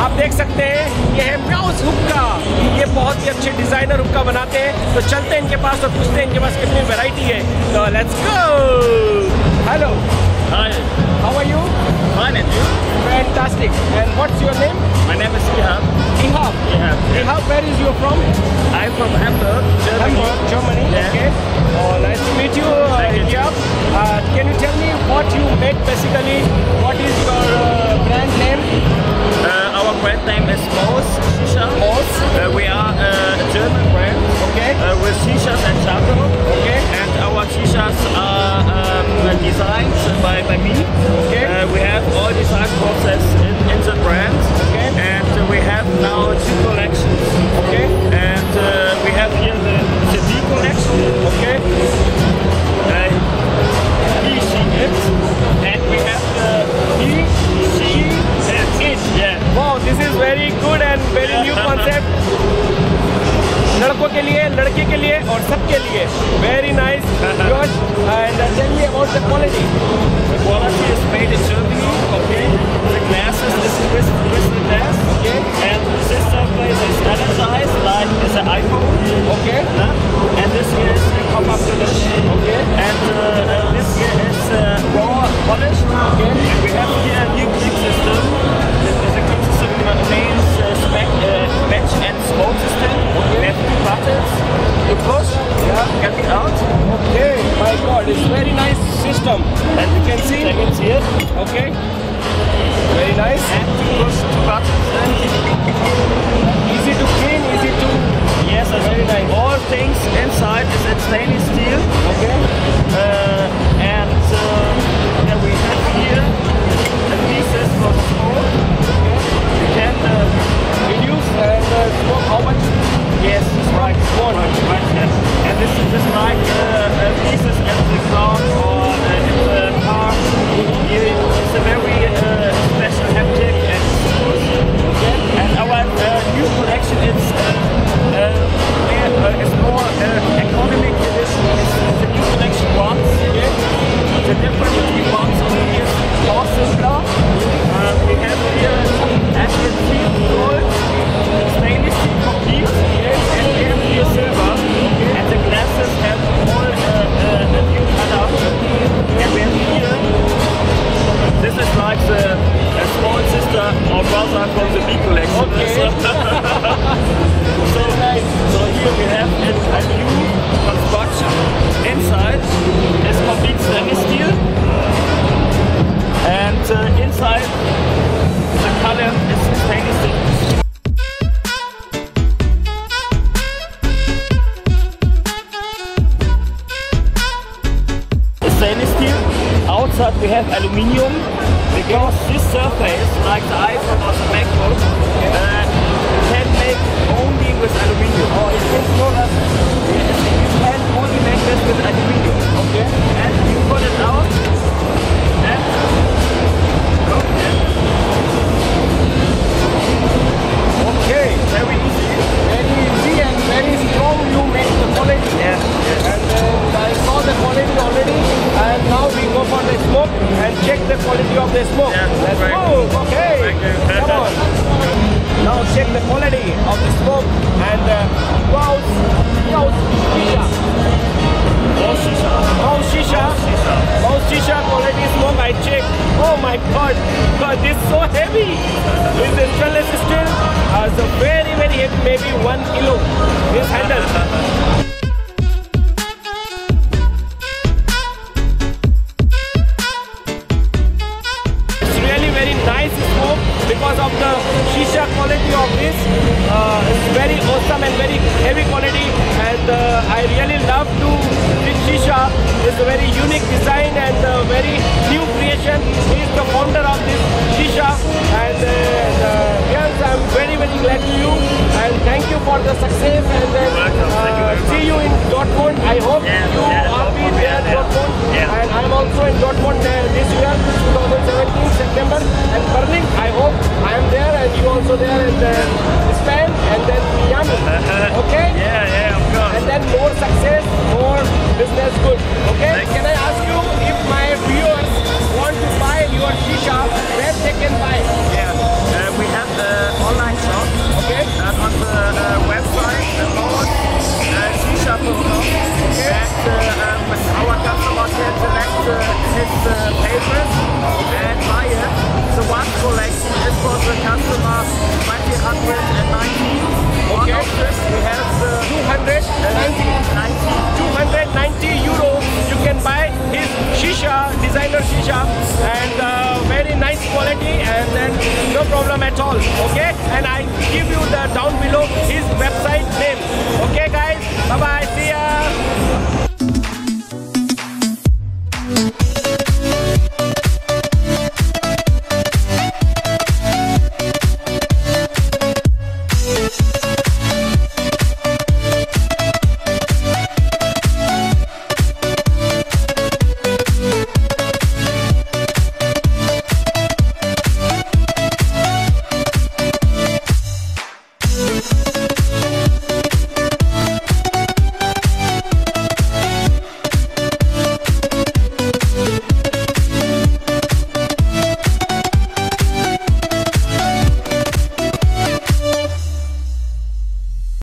आप देख सकते हैं ये है Moe'S हुक्का। ये बहुत ही अच्छे डिजाइनर हुक्का बनाते हैं। तो चलते हैं इनके पास और पूछते हैं इनके पास कितनी वैरायटी है। तो let's go. Hello. Hi. How are you? Fine, and you? Fantastic. And what's your name? My name is Ihab. Ihab. Ihab, where is you from? I'm from Hamburg, Germany. Hamburg, Germany. Yeah. Okay. Oh, nice to meet you, Ihab. Can you tell me what you make basically? What is your brand name? Our brand name is Moe'S-Shisha. Moe'S. We are a German brand. Okay. With shishas and charcoal. Okay. And our shishas are designed by me. Okay. We have all design process in the brand. Okay. And we have now 2 collections. Okay. And we have here the D collection. Okay. He, she, it. And we have the he, she, and it. Yeah. Wow, this is very good and very new concept. लड़कों के लिए, लड़के के लिए और सबके लिए. Very nice, Josh. And tell me about the quality. The quality is made in Germany. Okay. The glasses is crystal glass. Okay. And this surface is energized like the iPhone. Okay. And this here is the copper finish. Okay. And this here is raw polish. Okay. And we have here a new click system. This is a click system names batch and smoke system. Okay. We have 2 buttons. You push, get it out. Okay, my God, it's very nice system. And you can see. Here. Okay. Very nice. And you push 2 buttons. Easy to clean, easy to. Yes, very nice. All things inside is in stainless steel. Okay. And yeah, we have here the pieces for the smoke. Okay. You can reduce and smoke how much? Yes, it's right. Right. And this is like pieces at the ground or in the car. Here it's a very special haptic and smooth. Okay. And our new collection is more economic edition. It's the new collection ones. Okay. The difference between ones on here is more simpler. We have here acid steel, gold, stainless steel complete, and we have here silver. And the glasses have all a new color. And we have here, this is like the small sister or brother from the B collection. Okay. So here we have a new construction. Inside is complete stainless steel. And inside the color is stainless steel. Stainless steel. Outside we have aluminium because this surface, like the iPhone or the MacBook, can make only with aluminium. Or it is not as you can only make this with aluminium. Okay. And you put it out and Okay. very easy. Very easy and very strong. You make the quality. Yeah. And I saw the quality already. And now we go for the smoke and check the quality of the smoke. Yeah, Let's very move. good. Okay. Very good. Come on. Now check the quality of the smoke and Moe'S-Shisha. Moe'S-Shisha quality smoke I checked. Oh my God, this is so heavy. This is stainless steel. So very heavy, maybe 1 kilo. This handle. Because of the shisha quality of this, it's very awesome and very heavy quality, and I really love to this shisha. It's a very unique design and very new creation. He is the founder of this shisha, and yes, I'm very glad to you, and thank you for the success, and then see you in Dortmund. I hope you are be there in Dortmund, and I'm also in Dortmund this year, 2017 September, and Berlin. I hope I am there and you also there in Spain and then Miami. Okay? Yeah, of course. And then more success, more business good. Okay? Can I ask you if my viewers want to buy your shisha, where they can buy? Yeah, we have the customer 290. Okay. One of this we have the 290 euro. You can buy his Shisha, designer Shisha, and very nice quality, and then no problem at all. Okay, and I give you